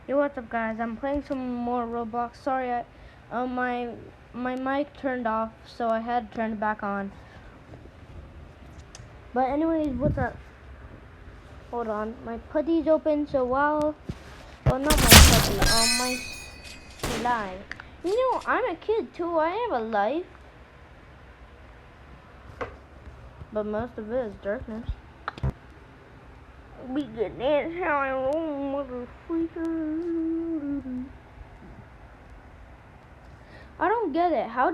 Yo, what's up, guys? I'm playing some more Roblox. Sorry, my mic turned off, so I had to turn it back on. But anyways, what's up? Hold on, my putty's open. So well, not my putty. My life. You know, I'm a kid too. I have a life, but most of it is darkness. Because that's how I roll, motherfucker. I don't get it. How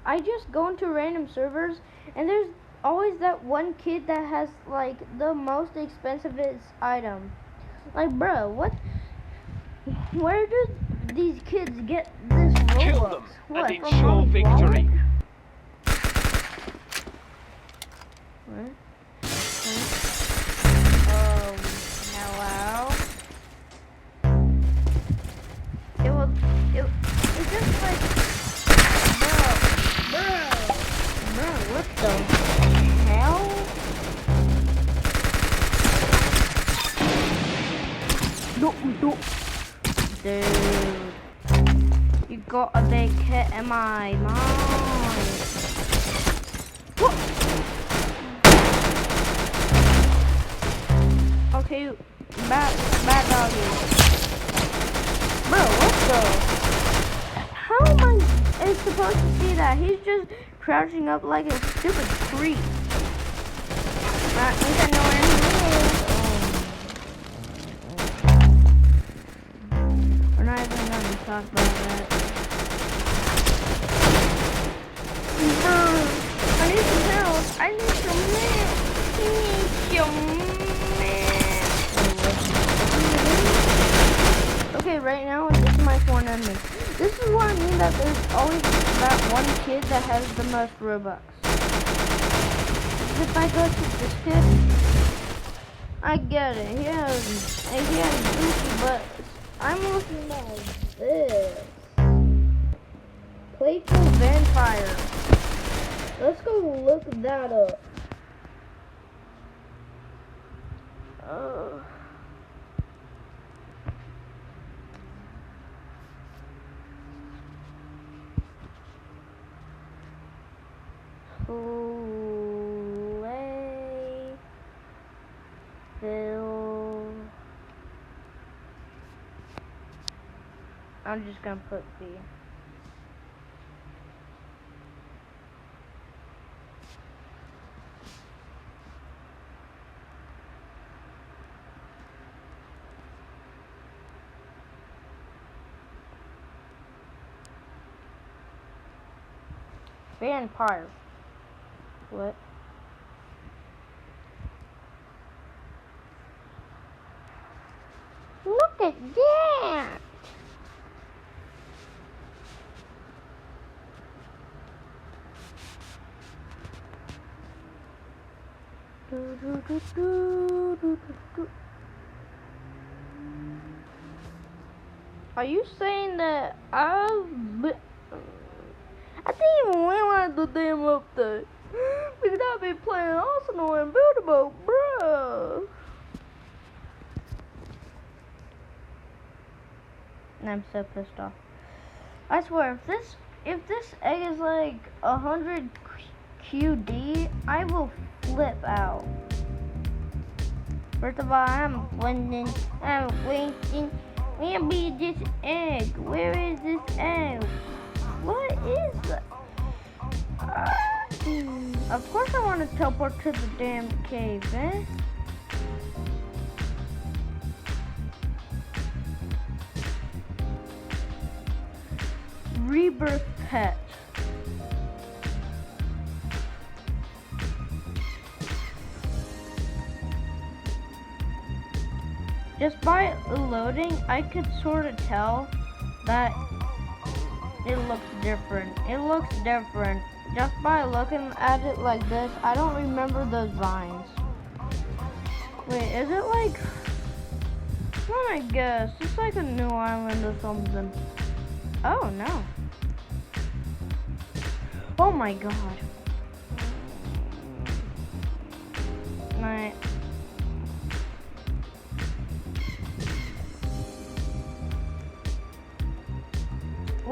I just go into random servers and there's always that one kid that has like the most expensive item. Like, bro, what? Where do these kids get this Robux? What, and ensure victory. What? Hello. It's just like, bro, what the hell? Dude, you got a big hit in my mind. What? Okay, bad doggy. Bro, what the? How am I supposed to see that? He's just crouching up like a stupid creep. At least I know where he is. We're not even gonna talk about that. I need some help. I need some help. Okay, right now, this is my foreign enemy. This is what I mean that there's always that one kid that has the most Robux. If I go to this kid, I get it. He has Gucci, but I'm looking at this. Playful Vampire. Let's go look that up. I'm just gonna put B. Vampire. What? Look at that! Are you saying that I didn't even realize the damn update because I've been playing Arsenal and Buildable, bro. And I'm so pissed off. I swear, if this egg is like 100 QD, I will flip out. First of all, I'm waiting. Where be this egg? Where is this egg? What is that? Of course I want to teleport to the damn cave, eh? Rebirth pet. Just by loading, I could sort of tell that it looks different. It looks different. Just by looking at it like this, I don't remember those vines. Wait, is it like... I guess. It's like a new island or something. Oh, no. Oh my god.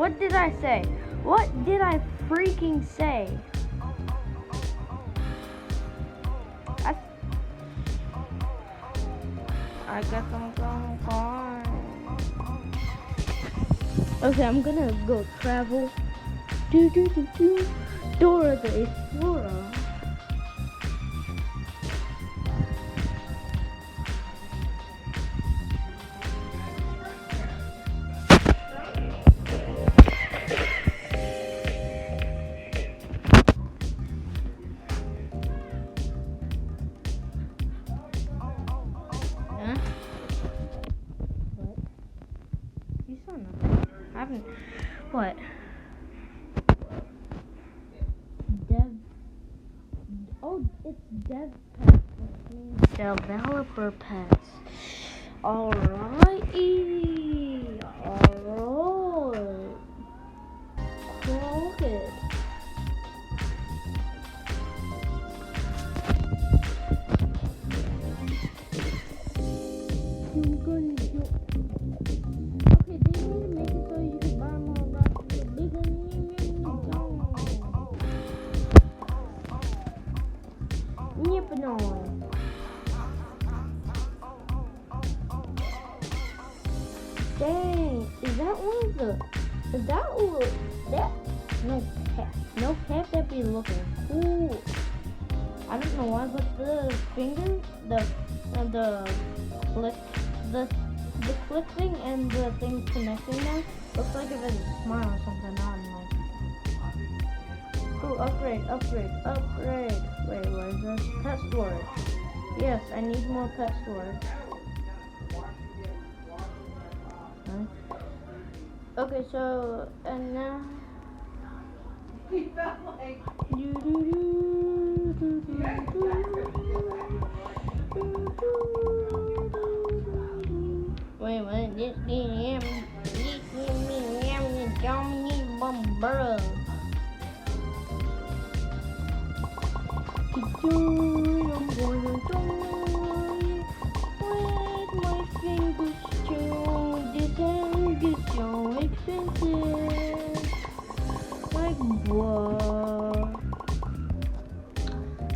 What did I say? What did I freaking say? I guess I'm going fine. Okay, I'm gonna go travel. Dora the Explorer. What? Oh, it's dev pets, which means developer pets. Alrighty. Alright. Okay. Okay, they need to make it so you can buy more rocks. No. Dang, is that one of the? Is that one? That no cat, no cat that be looking cool. I don't know why, but the finger, the click, the click thing and the thing connecting them looks like if it's a smile or something. I don't know. Ooh, upgrade. Wait, where is this? Pet storage. Yes, I need more pet storage. Huh? Okay, so, and now... He felt like... Wait, this I'm gonna die with my fingers chewed. This end gets so expensive. Like what?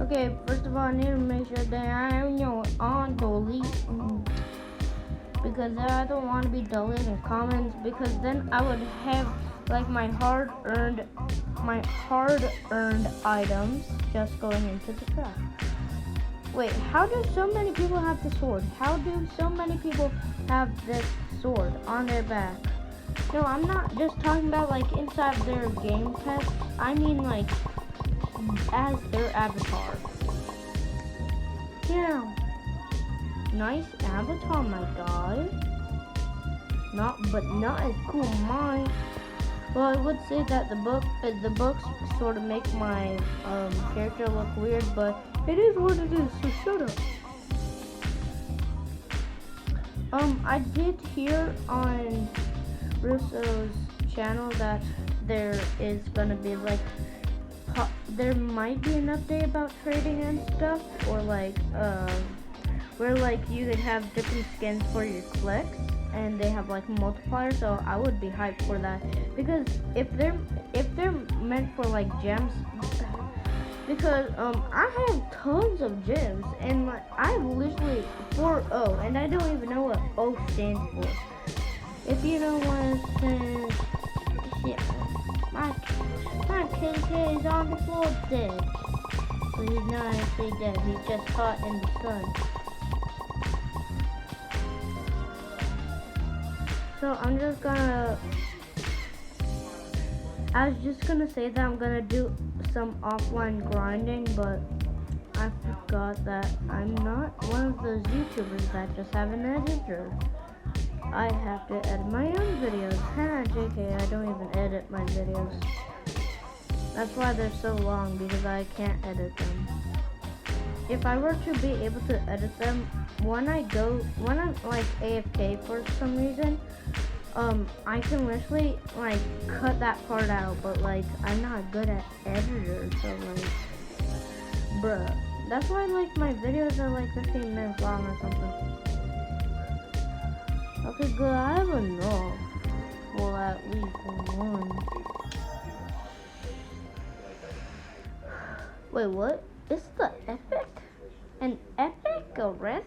Okay, first of all, I need to make sure that I am on delete because I don't want to be deleting comments because then I would have like my hard-earned items just going into the trash. Wait, how do so many people have the sword? How do so many people have this sword on their back? No, I'm not just talking about like inside their game pets. I mean like as their avatar. Yeah. Nice avatar, my guy. Not as cool as mine. Well, I would say that the books sort of make my character look weird, but it is what it is, so shut up. I did hear on Russo's channel that there is gonna be like, there might be an update about trading and stuff, or like, where like you could have different skins for your clicks. And they have like multipliers, so I would be hyped for that because if they're meant for like gems, because I have tons of gems and like I literally 4O and I don't even know what O stands for. If you know what it says, shit, my KK is on the floor dead, but he's not actually dead. He's just caught in the sun. So I'm just gonna, I was just gonna say that I'm gonna do some offline grinding, but I forgot that I'm not one of those YouTubers that just have an editor. I have to edit my own videos. JK, I don't even edit my videos. That's why they're so long, because I can't edit them. If I were to be able to edit them, when I'm like AFK for some reason, I can literally like cut that part out, but like I'm not good at editors, so like, bruh. That's why like my videos are like 15 minutes long or something. Okay, good, I have enough. Well, at least one. Wait, what? It's the epic? An epic already?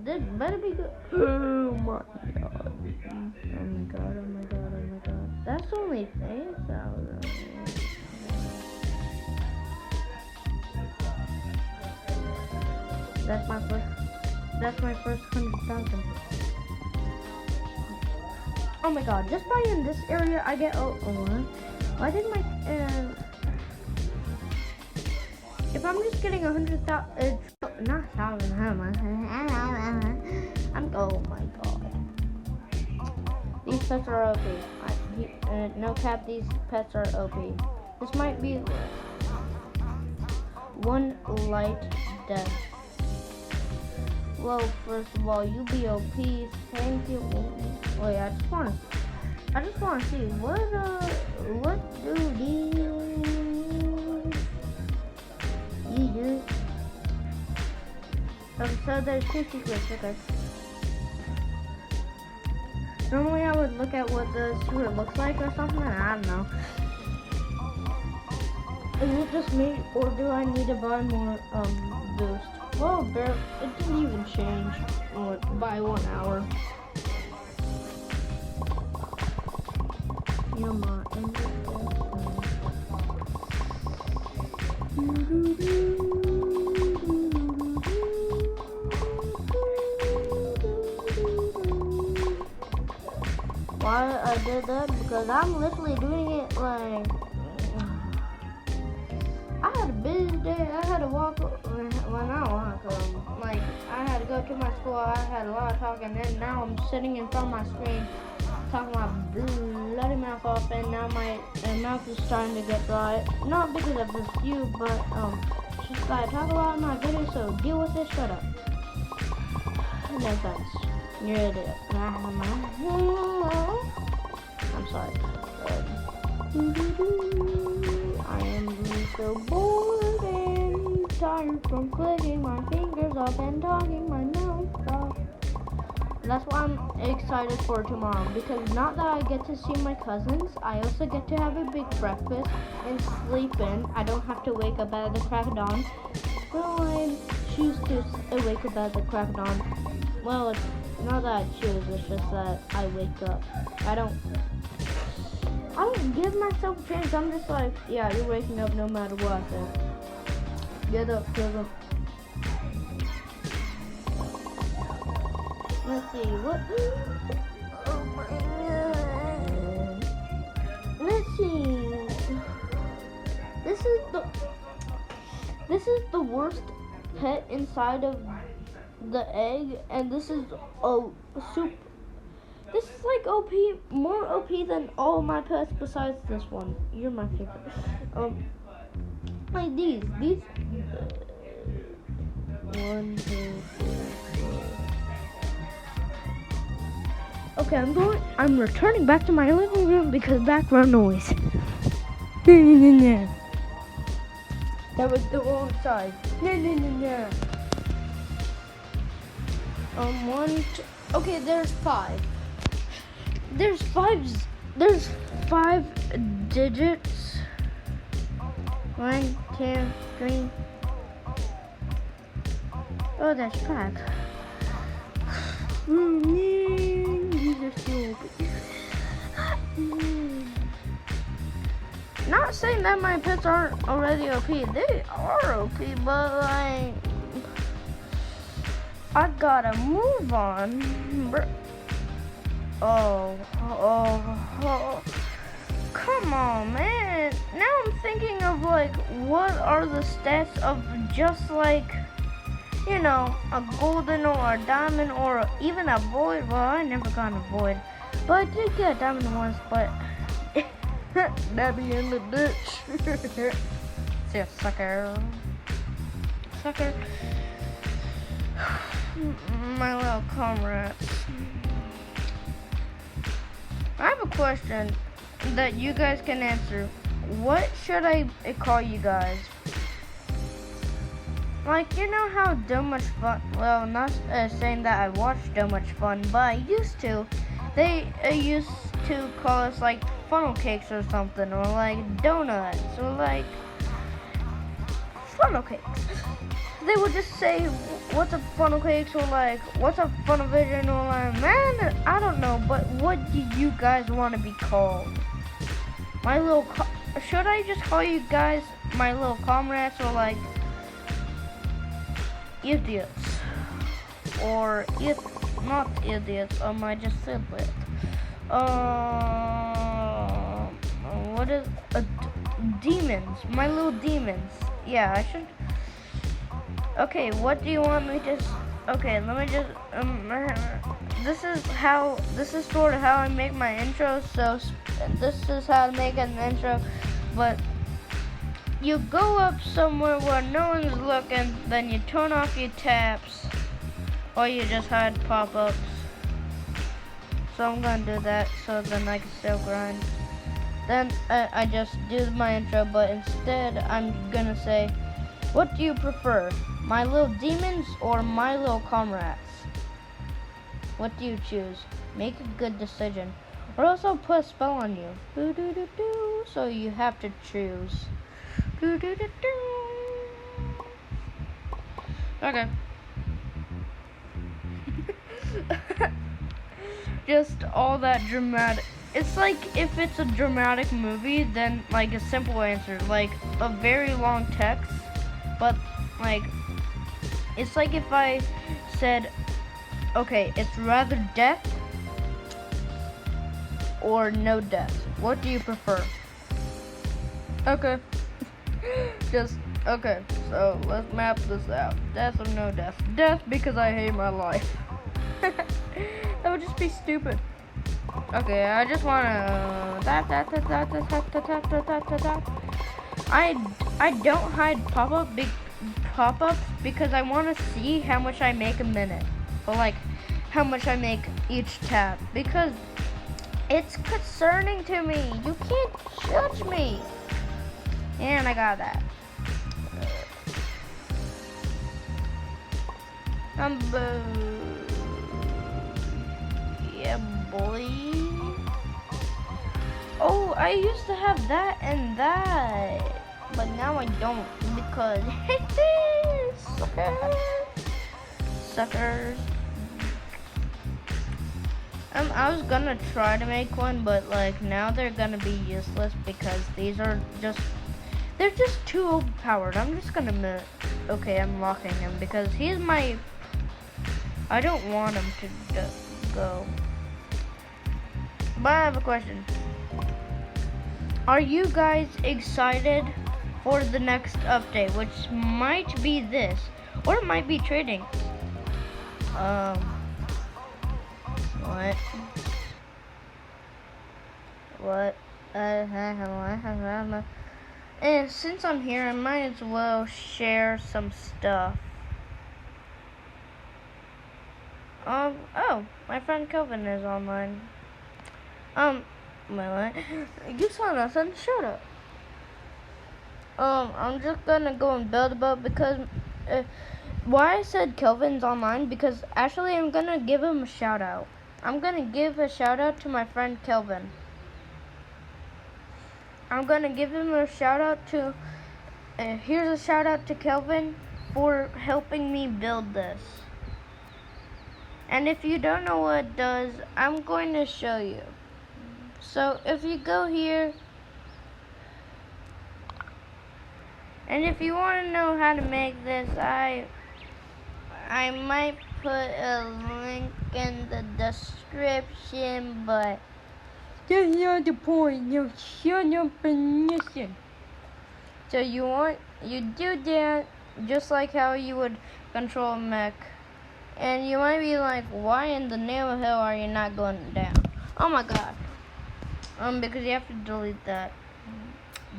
This better be good. Oh my god. Oh my god, oh my god, oh my god. That's only 8,000. That's my first 100,000. Oh my god, just by in this area I get I think my if I'm just getting 100,000 not 1,000, oh my god. These pets are OP. No cap, these pets are OP. This might be one light death. Well, first of all, you be OP. Thank you. Wait, I just wanna see what do these you do? So there's 2 secrets, okay. Normally I would look at what the secret looks like or something, I don't know. Is it just me, or do I need to buy more boost? Well, it didn't even change by 1 hour. Why I did that? Because I'm literally doing it like I had a busy day. I had to walk like I had to go to my school. I had a lot of talking, and now I'm sitting in front of my screen talking my bloody mouth off, and now my mouth is starting to get dry. Not because of this you, but just I talk a lot in my video, so deal with it. Shut up. No offense. You're an idiot. I'm sorry. I am so bored and tired from clicking my fingers up and talking my mouth off. That's why I'm excited for tomorrow, because not that I get to see my cousins, I also get to have a big breakfast and sleep in. I don't have to wake up at the crack of dawn. Well, I choose to wake up at the crack of dawn. Well, it's not that I choose, it's just that I wake up. I don't give myself a chance. I'm just like, yeah, you're waking up no matter what. So get up, Sugar. Let's see, what? Oh my god. Let's see. This is the worst pet inside of the egg, and this is soup. This is like OP, more OP than all my pets besides this one. You're my favorite. Like these. 1, 2, 3, 4. Okay, I'm returning back to my living room because background noise. That was the wrong side. Okay, there's 5. There's 5 digits. 1, 2, 3. Oh, that's 5. These are stupid. Not saying that my pets aren't already OP. They are OP, but like I gotta move on. Oh, come on, man. Now I'm thinking of like, what are the stats of just like, you know, a golden or a diamond or even a void. Well, I never got a void, but I did get a diamond once, but that be in the ditch. See a sucker. My little comrades. I have a question that you guys can answer. What should I call you guys? Like, you know how So Much Fun, well, not saying that I watch So Much Fun, but I used to. They used to call us like funnel cakes or something, or like donuts, or like funnel cakes. They would just say, what's up funnel cakes, or like, what's up funnel vision, or like, man, I don't know, but what do you guys want to be called? Should I just call you guys my little comrades, or like, idiots? Or, not idiots, I just said it. What is, demons, my little demons. Yeah, I should. Okay, what do you want me to? Okay, let me just. This is sort of how I make my intro. So this is how to make an intro, but you go up somewhere where no one's looking, then you turn off your taps, or you just hide pop-ups. So I'm gonna do that, so then I can still grind. Then I just do my intro, but instead I'm gonna say, what do you prefer, my little demons or my little comrades? What do you choose? Make a good decision, or else I'll put a spell on you. So you have to choose. Okay. Just all that dramatic. It's like if it's a dramatic movie, then like a simple answer, like a very long text, but like it's like if I said, okay, it's rather death or no death. What do you prefer? Okay. Just okay. So let's map this out. Death or no death? Death because I hate my life. That would just be stupid. Okay, I just wanna I don't hide pop-ups because I wanna see how much I make a minute. Or like how much I make each tab. Because it's concerning to me. You can't judge me. And I got that. Yeah, boy. Oh, I used to have that and that, but now I don't because suckers. I was gonna try to make one, but like now they're gonna be useless because they're just too overpowered. I'm just gonna okay, I'm locking him because he's my. I don't want him to go. But I have a question. Are you guys excited for the next update, which might be this, or it might be trading? What? What? And since I'm here, I might as well share some stuff. Oh, my friend Kelvin is online. You saw nothing, shut up. I'm just gonna go and build a boat because, why I said Kelvin's online, because actually I'm gonna give him a shout out. I'm gonna give a shout out to my friend Kelvin. I'm gonna give him a shout out to, here's a shout out to Kelvin for helping me build this. And if you don't know what it does, I'm going to show you. So if you go here, and if you want to know how to make this, I might put a link in the description, but that's not the point. No, shut up and listen. So you do that just like how you would control a mech. And you might be like, why in the name of hell are you not going down? Oh my god. Because you have to delete that.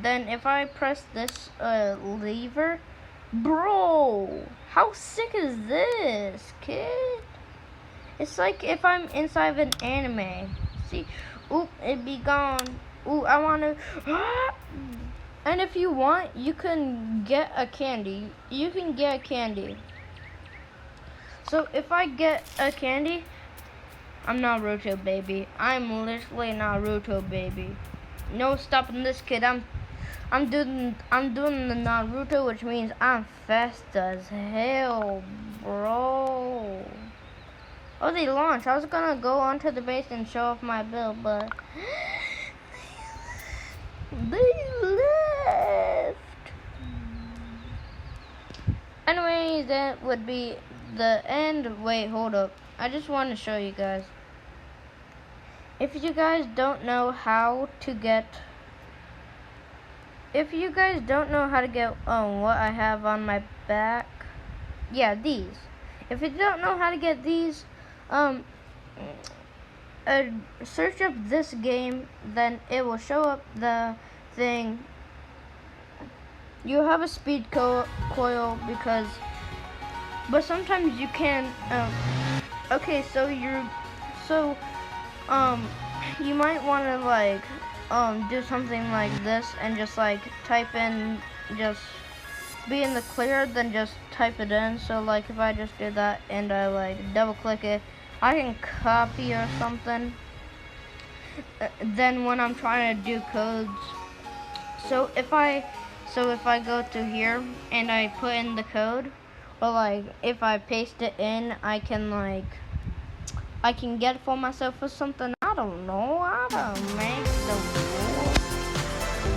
Then if I press this lever, bro, how sick is this, kid? It's like if I'm inside of an anime. See, oop, it be gone. Ooh, I wanna. And if you want, you can get a candy. You can get a candy. So if I get a candy, I'm Naruto, baby. I'm literally Naruto, baby. No stopping this kid. I'm doing the Naruto, which means I'm fast as hell, bro. Oh, they launched. I was gonna go onto the base and show off my build, but they left. Anyways, that would be the end. Wait, hold up. I just want to show you guys. If you guys don't know how to get what I have on my back, yeah, these. If you don't know how to get these, search up this game, then it will show up the thing. You have a speed coil because, but sometimes you can. Okay, so you might want to like do something like this and just like type in, just be in the clear, then just type it in. So like if I just do that and I like double click it, I can copy or something. Then when I'm trying to do codes, so if I go to here and I put in the code, or like if I paste it in, I can get it for myself or something. I don't know how to make the rules.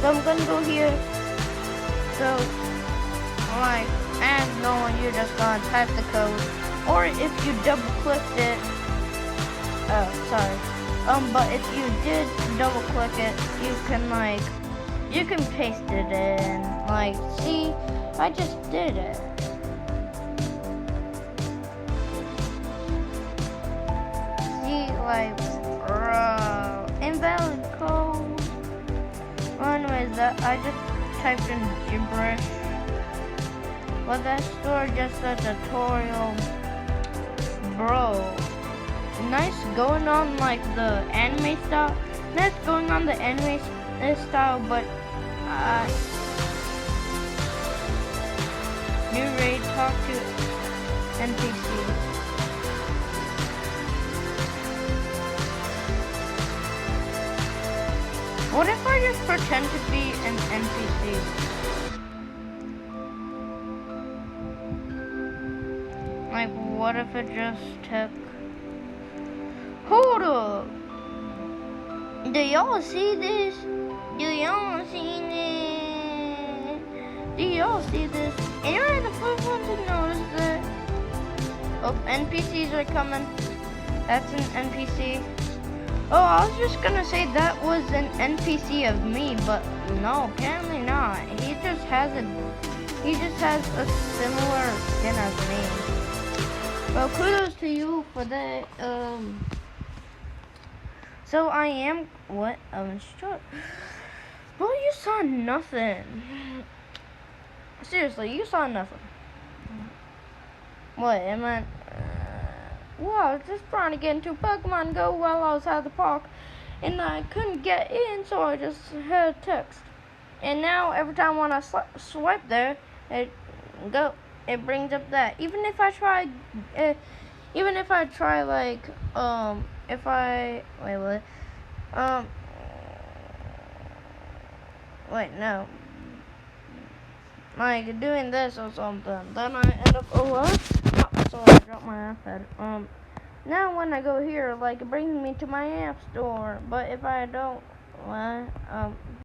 So I'm gonna go here. So like as normal, you're just gonna type the code, or if you double clicked it. Oh, sorry. But if you did double click it, you can paste it in. Like, see, I just did it. See, like, bro, invalid code. Well, anyways, I just typed in gibberish. Well, that store just a tutorial, bro. Nice going on like the anime style. Nice going on the anime style, but new raid, talk to NPC. What if I just pretend to be an NPC? Like, what if it just took... Hold up! Do y'all see this? Do y'all see this? Do y'all see this? And you're the first one to notice that. Oh, NPCs are coming. That's an NPC. Oh, I was just gonna say that was an NPC of me, but no, apparently not. He just has a similar skin as me. Well, kudos to you for that. So I am what? Short. Bro, you saw nothing. Seriously, you saw nothing. What? Am I? Well, I was just trying to get into Pokemon Go while I was at the park, and I couldn't get in, so I just had text. And now every time when I swipe there, it brings up that. Even if I try like if I wait no, like doing this or something, then I end up so I dropped my iPad. Now when I go here, like it brings me to my app store, but if I don't,